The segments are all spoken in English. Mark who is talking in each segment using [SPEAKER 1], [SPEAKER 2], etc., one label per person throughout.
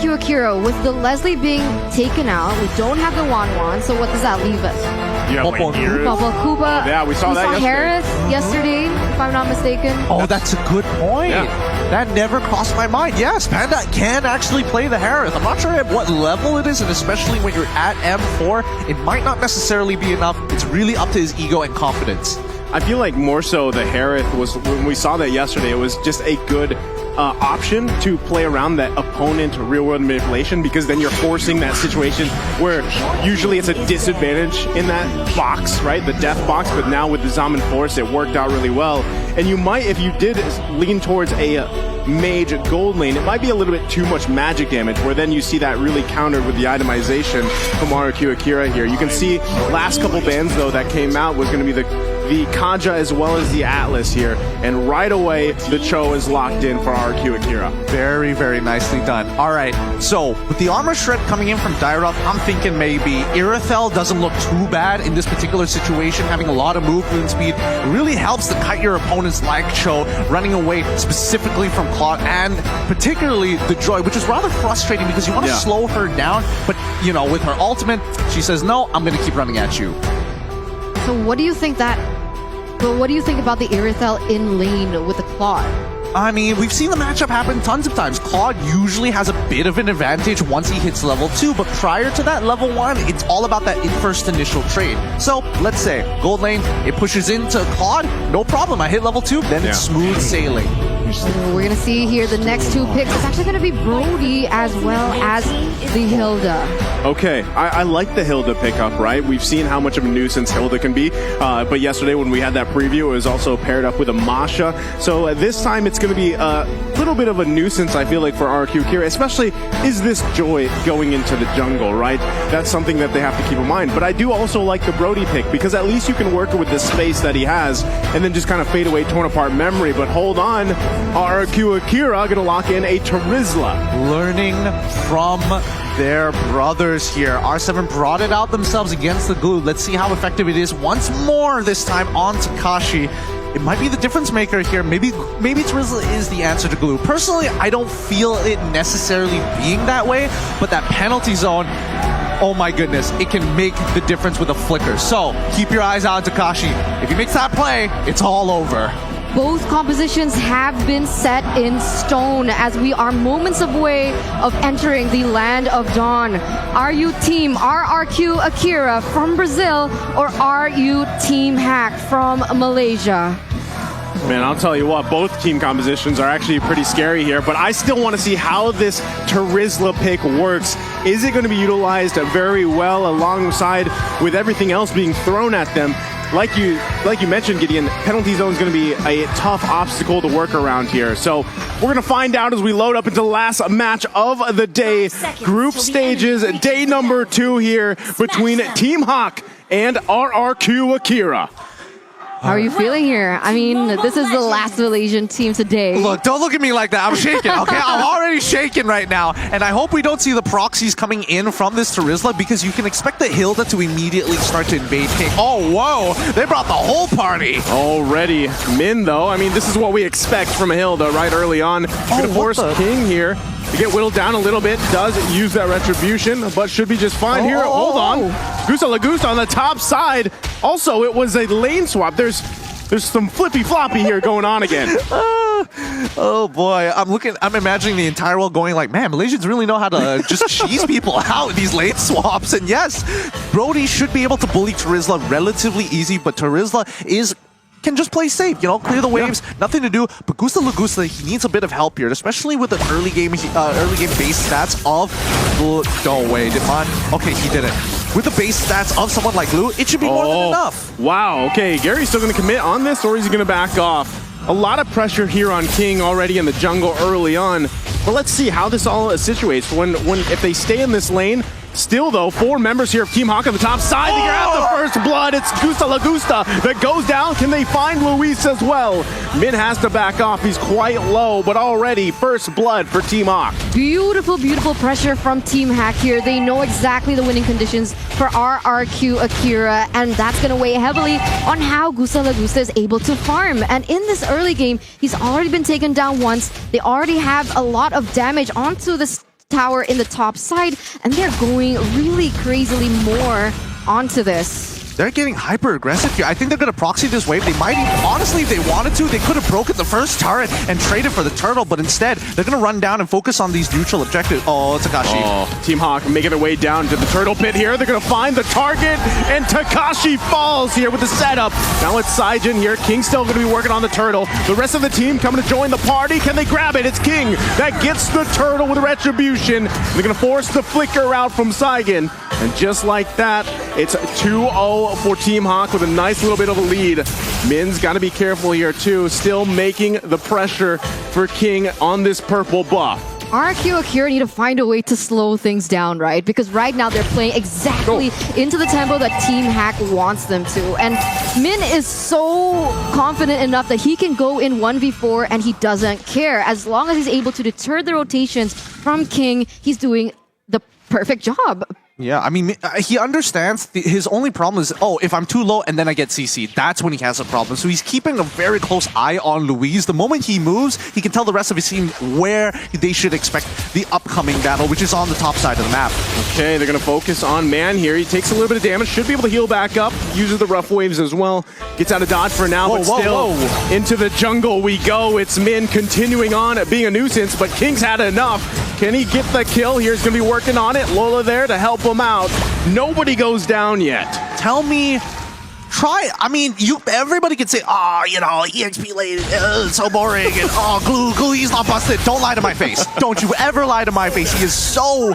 [SPEAKER 1] RRQ Akira, with the Leslie being taken out, we don't have the Wanwan, so what does that leave us?
[SPEAKER 2] You have like Iris.
[SPEAKER 1] Kuba.
[SPEAKER 2] Yeah, we saw that
[SPEAKER 1] Harris yesterday, if I'm not mistaken.
[SPEAKER 3] Oh, that's a good point.
[SPEAKER 2] Yeah.
[SPEAKER 3] That never crossed my mind. Yes, Panda can actually play the Harith. I'm not sure at what level it is, and especially when you're at M4, it might not necessarily be enough. It's really up to his ego and confidence.
[SPEAKER 2] I feel like more so the Harith was, when we saw that yesterday, it was just a good option to play around that opponent real-world manipulation, because then you're forcing that situation where usually it's a disadvantage in that box, right? The death box, but now with the Zaman Force, it worked out really well. And you might, if you did lean towards a mage gold lane, it might be a little bit too much magic damage, where then you see that really countered with the itemization from RRQ Akira here. You can see last couple bans though that came out was going to be the Kaja as well as the Atlas here, and right away the Cho is locked in for RRQ Akira.
[SPEAKER 3] Very, very nicely done. All right, so with the armor shred coming in from Dairoth, I'm thinking maybe Irithel doesn't look too bad in this particular situation. Having a lot of movement speed really helps to cut your opponents like Cho, running away specifically from Claude, and particularly the Joy, which is rather frustrating because you want to slow her down, but you know, with her ultimate, she says, no, I'm going to keep running at you.
[SPEAKER 1] So what do you think about the Irithel in lane with the Claude?
[SPEAKER 3] I mean, we've seen the matchup happen tons of times. Claude usually has a bit of an advantage once he hits level 2, but prior to that level 1, it's all about that first initial trade. So, let's say, gold lane, it pushes into Claude, no problem, I hit level 2, then it's smooth sailing.
[SPEAKER 1] So we're going to see here the next two picks. It's actually going to be Brody as well as the Hilda.
[SPEAKER 2] Okay, I like the Hilda pickup, right? We've seen how much of a nuisance Hilda can be, but yesterday when we had that preview, it was also paired up with a Masha. So this time it's going to be a little bit of a nuisance, I feel like, for RRQ Akira, especially is this Joy going into the jungle, right? That's something that they have to keep in mind. But I do also like the Brody pick, because at least you can work with the space that he has and then just kind of fade away torn apart memory. But hold on, RRQ Akira gonna lock in a Terizla.
[SPEAKER 3] Learning from their brothers here. R7 brought it out themselves against the glue. Let's see how effective it is once more, this time on Takashi. It might be the difference maker here. Maybe Terizla is the answer to glue. Personally, I don't feel it necessarily being that way, but that penalty zone, oh my goodness, it can make the difference with a flicker. So keep your eyes out on Takashi. If he makes that play, it's all over.
[SPEAKER 1] Both compositions have been set in stone as we are moments away of entering the land of dawn. Are you team RRQ Akira from Brazil, or are you team Hack from Malaysia?
[SPEAKER 2] Man, I'll tell you what, both team compositions are actually pretty scary here, but I still want to see how this Terizla pick works. Is it going to be utilized very well alongside with everything else being thrown at them? Like you mentioned, Gideon, penalty zone is going to be a tough obstacle to work around here. So we're going to find out as we load up into the last match of the day. Group stages, day number 2 here between Team Hawk and RRQ Akira.
[SPEAKER 1] How are you feeling here? I mean, this is the last Malaysian team today.
[SPEAKER 3] Look, don't look at me like that. I'm shaking, okay? I'm already shaking right now. And I hope we don't see the proxies coming in from this Terizla, because you can expect the Hilda to immediately start to invade King. Oh, whoa! They brought the whole party!
[SPEAKER 2] Already. Min, though, I mean, this is what we expect from a Hilda right early on. Gonna force King here to get whittled down a little bit. Does use that retribution, but should be just fine here. Hold on. Gusta Lagusta on the top side. Also, it was a lane swap. There's some flippy floppy here going on again.
[SPEAKER 3] Oh boy, I'm imagining the entire world going like, man, Malaysians really know how to just cheese people out in these lane swaps. And yes, Brody should be able to bully Terizla relatively easy, but Terizla can just play safe, you know, clear the waves, nothing to do. But Gusta Lagusta, he needs a bit of help here, especially with the early game base stats of no way, Ditman. Okay, he did it. With the base stats of someone like Lou, it should be more than enough.
[SPEAKER 2] Wow, okay, Gary's still gonna commit on this, or is he gonna back off? A lot of pressure here on King already in the jungle early on. But let's see how this all situates if they stay in this lane. Still, though, 4 members here of Team Hawk on the top side. They grab the first blood. It's Gusta Lagusta that goes down. Can they find Luis as well? Min has to back off. He's quite low, but already first blood for Team Hawk.
[SPEAKER 1] Beautiful, beautiful pressure from Team Hack here. They know exactly the winning conditions for RRQ Akira, and that's going to weigh heavily on how Gusta Lagusta is able to farm. And in this early game, he's already been taken down once. They already have a lot of damage onto this tower in the top side, and they're going really crazily more onto this.
[SPEAKER 3] They're getting hyper aggressive here. I think they're going to proxy this wave. They might even, honestly, if they wanted to, they could have broken the first turret and traded for the turtle, but instead, they're going to run down and focus on these neutral objectives. Oh, Takashi.
[SPEAKER 2] Oh, Team Hawk making their way down to the turtle pit here. They're going to find the target, and Takashi falls here with the setup. Now it's Saijin here. King's still going to be working on the turtle. The rest of the team coming to join the party. Can they grab it? It's King that gets the turtle with retribution. They're going to force the flicker out from Saigon. And just like that, it's 2-0 for Team Hawk with a nice little bit of a lead. Min's got to be careful here too, still making the pressure for King on this purple buff.
[SPEAKER 1] RRQ Akira need to find a way to slow things down, right? Because right now they're playing exactly into the tempo that Team Hack wants them to. And Min is so confident enough that he can go in 1v4 and he doesn't care. As long as he's able to deter the rotations from King, he's doing the perfect job.
[SPEAKER 3] Yeah, I mean, he understands his only problem is, oh, if I'm too low and then I get CC'd, that's when he has a problem. So he's keeping a very close eye on Luis. The moment he moves, he can tell the rest of his team where they should expect the upcoming battle, which is on the top side of the map.
[SPEAKER 2] Okay, they're going to focus on Man here. He takes a little bit of damage, should be able to heal back up, uses the rough waves as well. Gets out of dodge for now, but still into the jungle we go. It's Min continuing on at being a nuisance, but King's had enough. Can he get the kill? Here's going to be working on it. Lola there to help him out. Nobody goes down yet.
[SPEAKER 3] Tell me, I mean, everybody can say, oh, you know, EXP late, it's so boring, and oh, glue, he's not busted. Don't lie to my face. Don't you ever lie to my face. He is so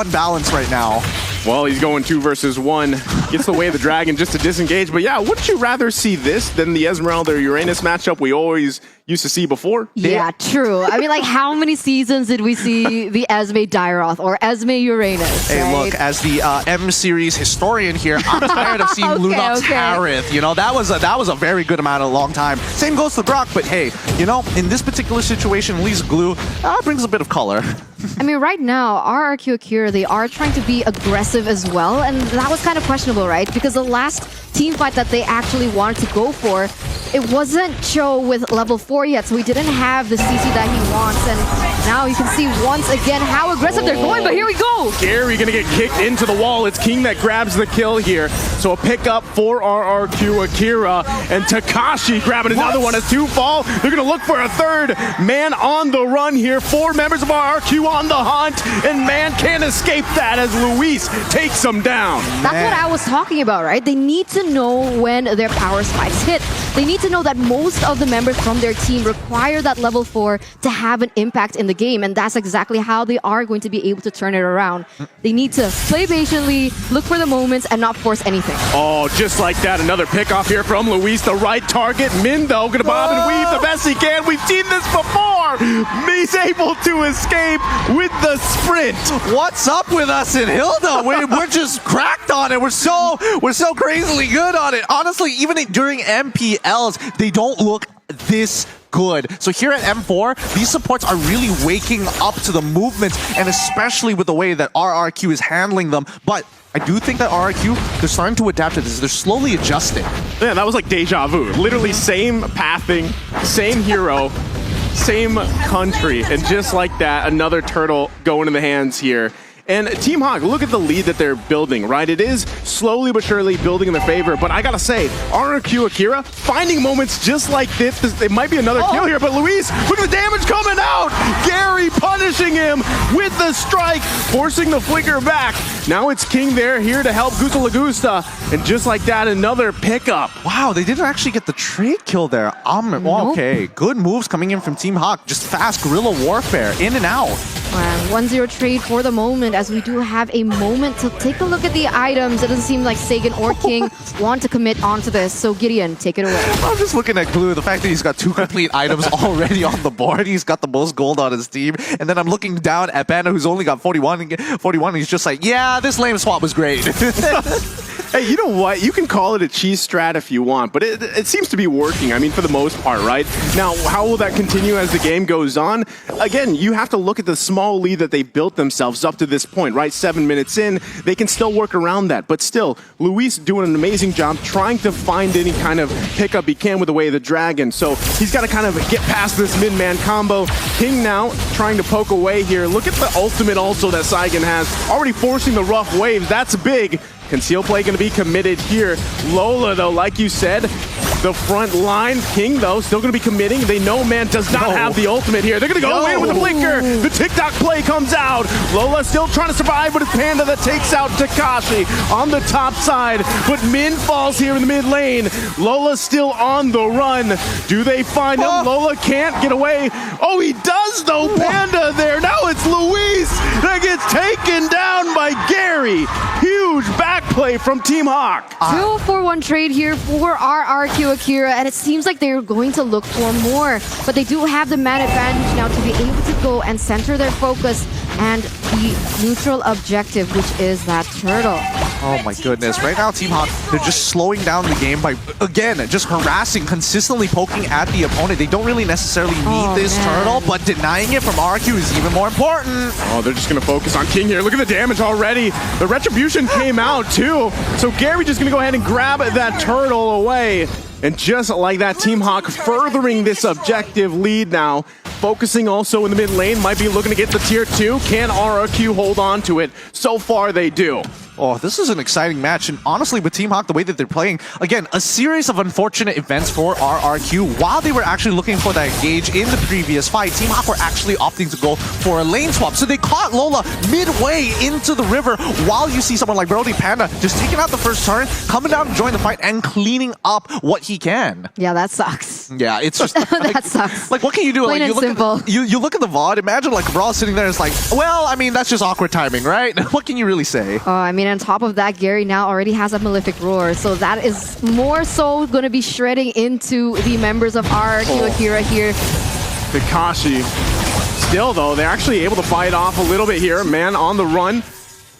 [SPEAKER 3] unbalanced right now.
[SPEAKER 2] Well, he's going 2 versus 1. Gets the way of the dragon just to disengage. But yeah, wouldn't you rather see this than the Esmeralda or Uranus matchup we always used to see before?
[SPEAKER 1] Yeah, true. I mean, like, how many seasons did we see the Esme Dairoth or Esme Uranus?
[SPEAKER 3] Hey,
[SPEAKER 1] right?
[SPEAKER 3] look, as the M series historian here, I'm tired of seeing Lunox Harith. You know, that was a very good amount of a long time. Same goes to Brock, but hey, you know, in this particular situation, at least Glue brings a bit of color.
[SPEAKER 1] I mean, right now, RRQ Akira, they are trying to be aggressive as well, and that was kind of questionable, right? Because the last team fight that they actually wanted to go for, it wasn't Cho with level 4 yet, so he didn't have the CC that he wants, and now you can see once again how aggressive they're going, but here we go!
[SPEAKER 2] Gary gonna get kicked into the wall. It's King that grabs the kill here. So a pickup for RRQ Akira, and Takashi grabbing another one as 2 fall. They're gonna look for a third. Man on the run here. 4 members of RRQ on the hunt, and Man can't escape that as Luis takes him down.
[SPEAKER 1] That's what I was talking about, right? They need to know when their power spikes hit. They need to know that most of the members from their team require that level 4 to have an impact in the game, and that's exactly how they are going to be able to turn it around. They need to play patiently, look for the moments, and not force anything.
[SPEAKER 2] Oh, just like that, another pickoff here from Luis, the right target. Min, though, gonna bob and weave the best he can. We've seen this before. He's able to escape with the sprint.
[SPEAKER 3] What's up with us in Hilda? We're just cracked on it. We're so crazily good on it. Honestly, even during MPLs, they don't look this good. So here at M4, these supports are really waking up to the movements, and especially with the way that RRQ is handling them. But I do think that RRQ, they're starting to adapt to this. They're slowly adjusting.
[SPEAKER 2] Yeah, that was like deja vu. Literally same pathing, same hero, same country, and just like that, another turtle going in the hands here. And Team Hawk, look at the lead that they're building, right? It is slowly but surely building in their favor, but I gotta say, RRQ Akira, finding moments just like this, it might be another kill here, but Luis, look at the damage coming out! Gary punishing him with the strike, forcing the flicker back. Now it's King there, here to help Gusta Lagusta, and just like that, another pickup.
[SPEAKER 3] Wow, they didn't actually get the trade kill there. Okay, good moves coming in from Team Hawk. Just fast guerrilla warfare, in and out.
[SPEAKER 1] 1-0 trade for the moment, as we do have a moment to take a look at the items. It doesn't seem like Sagan or King want to commit onto this, so Gideon, take it away.
[SPEAKER 3] I'm just looking at Glue, the fact that he's got 2 complete items already on the board. He's got the most gold on his team. And then I'm looking down at Panda, who's only got 41, and he's just like, yeah, this lame swap was great.
[SPEAKER 2] Hey, you know what? You can call it a cheese strat if you want, but it seems to be working. I mean, for the most part, right? Now, how will that continue as the game goes on? Again, you have to look at the small lead that they built themselves up to this point, right? 7 minutes in, they can still work around that. But still, Luis doing an amazing job trying to find any kind of pickup he can with the way of the dragon. So he's got to kind of get past this mid-man combo. King now trying to poke away here. Look at the ultimate also that Saigon has. Already forcing the rough waves. That's big. Conceal play going to be committed here. Lola, though, like you said, the front line. King, though, still going to be committing. They know man does not have the ultimate here. They're going to go in with the flicker. The TikTok play comes out. Lola still trying to survive, but it's Panda that takes out Takashi on the top side. But Min falls here in the mid lane. Lola's still on the run. Do they find him? Lola can't get away. Oh, he does, though. Panda there. Now it's Luis that gets taken down by Gary. Huge back play from Team Hawk.
[SPEAKER 1] 2-for-1 trade here for RRQ Akira, and it seems like they're going to look for more. But they do have the man advantage now to be able to go and center their focus and the neutral objective, which is that turtle.
[SPEAKER 3] Oh my goodness. Right now, Team Hawk, they're just slowing down the game by, again, just harassing, consistently poking at the opponent. They don't really necessarily need this turtle, but denying it from RRQ is even more important.
[SPEAKER 2] Oh, they're just going to focus on King here. Look at the damage already. The retribution came out, too. So Gary just going to go ahead and grab that turtle away. And just like that, Team Hawk furthering this objective lead now. Focusing also in the mid lane, might be looking to get the tier 2. Can RRQ hold on to it? So far, they do.
[SPEAKER 3] Oh, this is an exciting match, and honestly, with Team Hawk, the way that they're playing, again, a series of unfortunate events for RRQ. While they were actually looking for that gauge in the previous fight, Team Hawk were actually opting to go for a lane swap. So they caught Lola midway into the river, while you see someone like Brody Panda just taking out the first turn, coming down to join the fight, and cleaning up what he can.
[SPEAKER 1] Yeah, that sucks.
[SPEAKER 3] Yeah, it's just...
[SPEAKER 1] that sucks.
[SPEAKER 3] Like, what can you do?
[SPEAKER 1] Plain
[SPEAKER 3] like,
[SPEAKER 1] and simple.
[SPEAKER 3] You look at the VOD, imagine, like, Raw sitting there, it's like, well, I mean, that's just awkward timing, right? What can you really say?
[SPEAKER 1] Oh, I mean, on top of that, Gary now already has a Malefic Roar, so that is more so going to be shredding into the members of RRQ Akira here.
[SPEAKER 2] Takashi. Still, though, they're actually able to fight off a little bit here. Man on the run.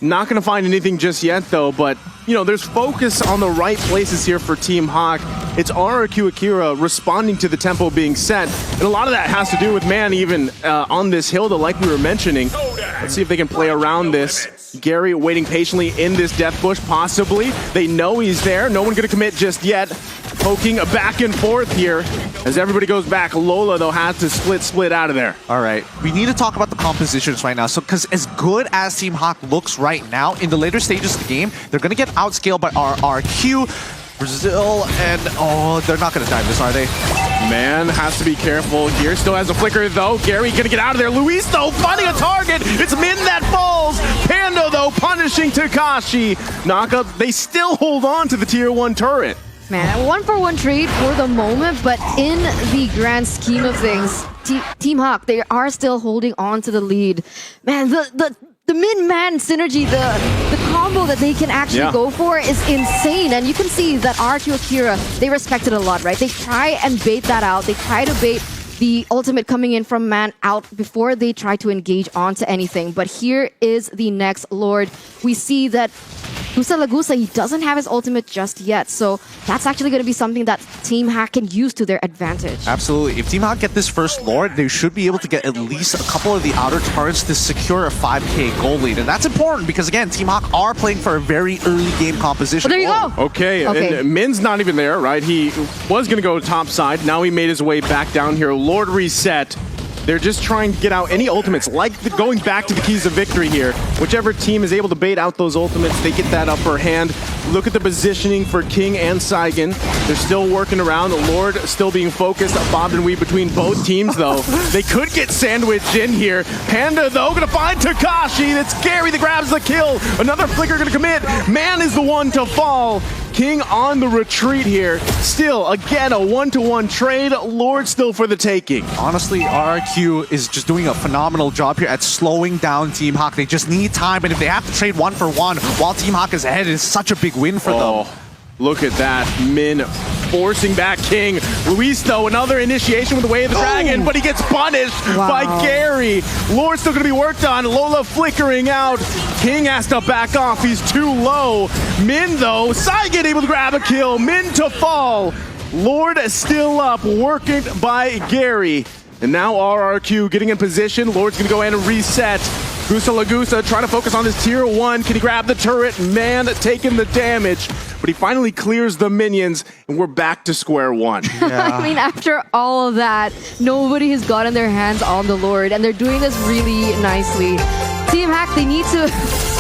[SPEAKER 2] Not going to find anything just yet, though, but, you know, there's focus on the right places here for Team Hawk. It's RRQ Akira responding to the tempo being set, and a lot of that has to do with man even on this hill, though, like we were mentioning. Let's see if they can play around this. Gary waiting patiently in this death bush, possibly. They know he's there. No one going to commit just yet. Poking back and forth here as everybody goes back. Lola, though, has to split out of there.
[SPEAKER 3] All right. We need to talk about the compositions right now. So, because as good as Team Hawk looks right now, in the later stages of the game, they're going to get outscaled by RRQ. Brazil, and oh, they're not going to dive this, are they?
[SPEAKER 2] Man has to be careful here. Still has a flicker, though. Gary going to get out of there. Luis, though, finding a target. It's Min that falls. Panda, though, punishing Takashi. Knockup, they still hold on to the tier 1 turret.
[SPEAKER 1] Man, 1-for-1 trade for the moment, but in the grand scheme of things, Team Hawk, they are still holding on to the lead. Man, the mid-man synergy, the combo that they can actually go for is insane. And you can see that RRQ Akira, they respect it a lot, right? They try and bait that out. They try to bait the ultimate coming in from man out before they try to engage onto anything. But here is the next Lord. We see that Gusa Lagusa, he doesn't have his ultimate just yet, so that's actually going to be something that Team Hawk can use to their advantage.
[SPEAKER 3] Absolutely. If Team Hawk get this first Lord, they should be able to get at least a couple of the outer turrets to secure a 5k goal lead. And that's important because, again, Team Hawk are playing for a very early game composition.
[SPEAKER 1] Oh, there you go.
[SPEAKER 2] Okay, and Min's not even there, right? He was going to go top side. Now he made his way back down here. Lord reset. They're just trying to get out any ultimates, like going back to the keys of victory here. Whichever team is able to bait out those ultimates, they get that upper hand. Look at the positioning for King and Saigon. They're still working around. The Lord still being focused, bobbed and weaved between both teams, though. They could get sandwiched in here. Panda, though, gonna find Takashi. That's Gary that grabs the kill. Another flicker gonna commit. Man is the one to fall. King on the retreat here. Still, again, a 1-to-1 trade. Lord still for the taking.
[SPEAKER 3] Honestly, RRQ is just doing a phenomenal job here at slowing down Team Hawk. They just need time, and if they have to trade 1-for-1 while Team Hawk is ahead, it is such a big win for them.
[SPEAKER 2] Look at that. Min forcing back King. Luis, though, another initiation with the Way of the Dragon, but he gets punished by Gary. Lord's still going to be worked on. Lola flickering out. King has to back off. He's too low. Min, though, Saigen able to grab a kill. Min to fall. Lord still up, working by Gary. And now RRQ getting in position. Lord's going to go in and reset. Gusta Lagusa trying to focus on this tier 1. Can he grab the turret? Man, taking the damage. But he finally clears the minions, and we're back to square one.
[SPEAKER 3] Yeah.
[SPEAKER 1] I mean, after all of that, nobody has gotten their hands on the Lord, and they're doing this really nicely. Team Hack, they need to...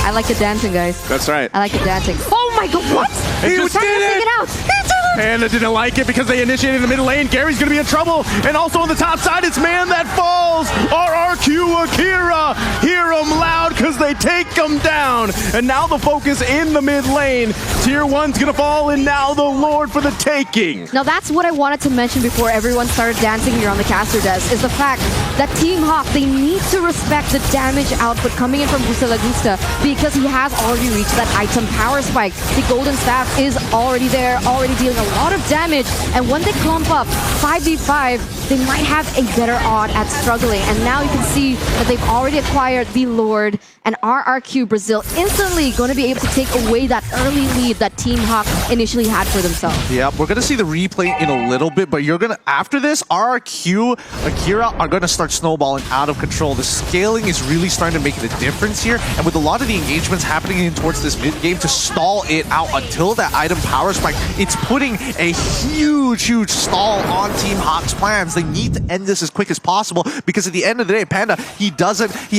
[SPEAKER 1] I like the dancing, guys.
[SPEAKER 2] That's right.
[SPEAKER 1] I like the dancing. Oh my god, what?
[SPEAKER 2] He just did it!
[SPEAKER 1] Take it out! He did it!
[SPEAKER 2] Panda didn't like it because they initiated the mid lane. Gary's going to be in trouble. And also on the top side, it's Man That Falls. RRQ Akira. Hear them loud because they take them down. And now the focus in the mid lane. Tier 1's going to fall, and now the Lord for the taking.
[SPEAKER 1] Now that's what I wanted to mention before everyone started dancing here on the caster desk, is the fact that Team Hawk, they need to respect the damage output coming in from Gusta Lagusta because he has already reached that item power spike. The Golden Staff is already there, already dealing a lot of damage, and when they clump up 5v5, they might have a better odd at struggling. And now you can see that they've already acquired the Lord, and RRQ Brazil instantly going to be able to take away that early lead that Team Hawk initially had for themselves.
[SPEAKER 3] Yeah, we're going to see the replay in a little bit, but you're going to, after this, RRQ, Akira are going to start snowballing out of control. The scaling is really starting to make a difference here, and with a lot of the engagements happening in towards this mid-game to stall it out until that item power spike, it's putting a huge stall on Team Hawk's plans. They need to end this as quick as possible because at the end of the day, Panda, he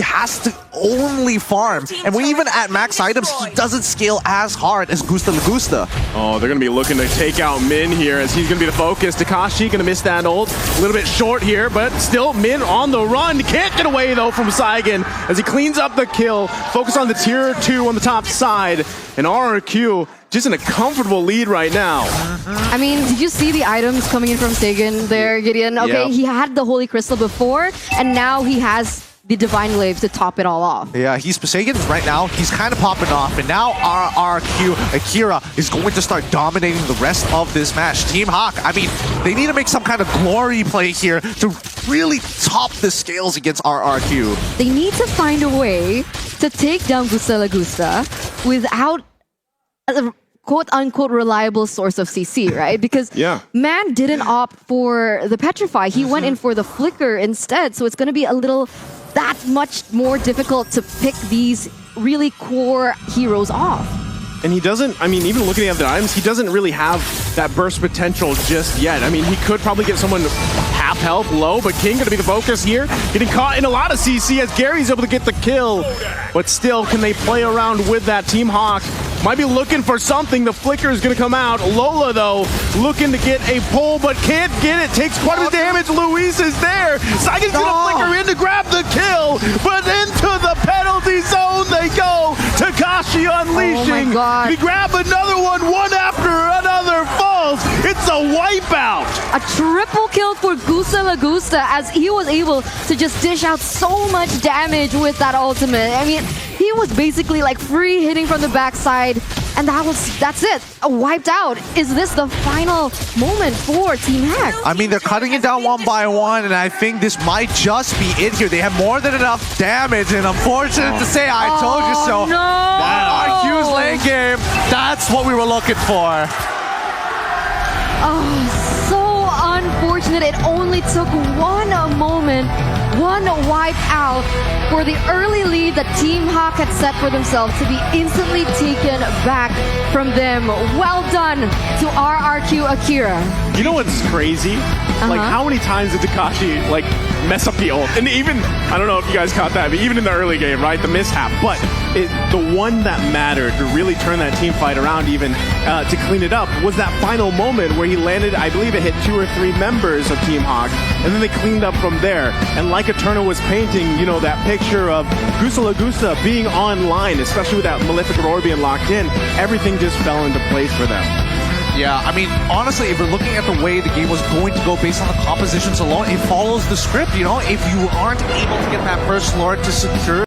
[SPEAKER 3] has to only farm, and even at max items, he doesn't scale as hard as Gusta Lagusta.
[SPEAKER 2] Oh, they're going to be looking to take out Min here as he's going to be the focus. Takashi going to miss that ult. A little bit short here, but still Min on the run. Can't get away, though, from Saigen as he cleans up the kill. Focus on the tier 2 on the top side, and RRQ just in a comfortable lead right now.
[SPEAKER 1] I mean, did you see the items coming in from Sagan there, Gideon? Okay,
[SPEAKER 3] yeah.
[SPEAKER 1] He had the Holy Crystal before, and now he has the Divine Glaive to top it all off.
[SPEAKER 3] Yeah, he's Sagan's right now. He's kind of popping off, and now RRQ Akira is going to start dominating the rest of this match. Team Hawk, I mean, they need to make some kind of glory play here to really top the scales against RRQ.
[SPEAKER 1] They need to find a way to take down Gusta Lagusta without a quote-unquote reliable source of CC, right? Because Man didn't opt for the Petrify. He went in for the Flicker instead, so it's going to be a little that much more difficult to pick these really core heroes off.
[SPEAKER 2] And he doesn't, I mean, even looking at the items, he doesn't really have that burst potential just yet. I mean, he could probably get someone half health low, but King gonna be the focus here. Getting caught in a lot of CC as Gary's able to get the kill. But still, can they play around with that? Team Hawk might be looking for something. The flicker is gonna come out. Lola, though, looking to get a pull, but can't get it. Takes quite a bit of damage. Luis is there. Saigen's gonna flicker in to grab the kill, but into the penalty zone they go. Takashi unleashing.
[SPEAKER 1] Oh my God.
[SPEAKER 2] We grab another one after another falls. It's a wipeout.
[SPEAKER 1] A triple kill for Gusta Lagusta as he was able to just dish out so much damage with that ultimate. I mean, he was basically like free hitting from the backside, and that's it. Wiped out. Is this the final moment for Team Hack?
[SPEAKER 3] I mean, they're cutting it down one by one, and I think this might just be it here. They have more than enough damage, and unfortunate to say, I told you so.
[SPEAKER 1] No!
[SPEAKER 3] That RQ's lane game, that's what we were looking for.
[SPEAKER 1] Oh, so unfortunate. It only took one moment, one wipe out for the early lead that Team Hawk had set for themselves to be instantly taken back from them. Well done to RRQ Akira.
[SPEAKER 2] You know what's crazy? Like, how many times did Takashi, like, mess up the ult? And even, I don't know if you guys caught that, but even in the early game, right? The mishap. But the one that mattered to really turn that team fight around even to clean it up was that final moment where he landed, I believe it hit 2 or 3 members of Team Hawk, and then they cleaned up from there. And like Eterna was painting, you know, that picture of Gusta Lagusta being online, especially with that Malefic Aurora being locked in, everything just fell into place for them.
[SPEAKER 3] Yeah, I mean, honestly, if we're looking at the way the game was going to go based on the compositions alone, it follows the script, you know? If you aren't able to get that first Lord to secure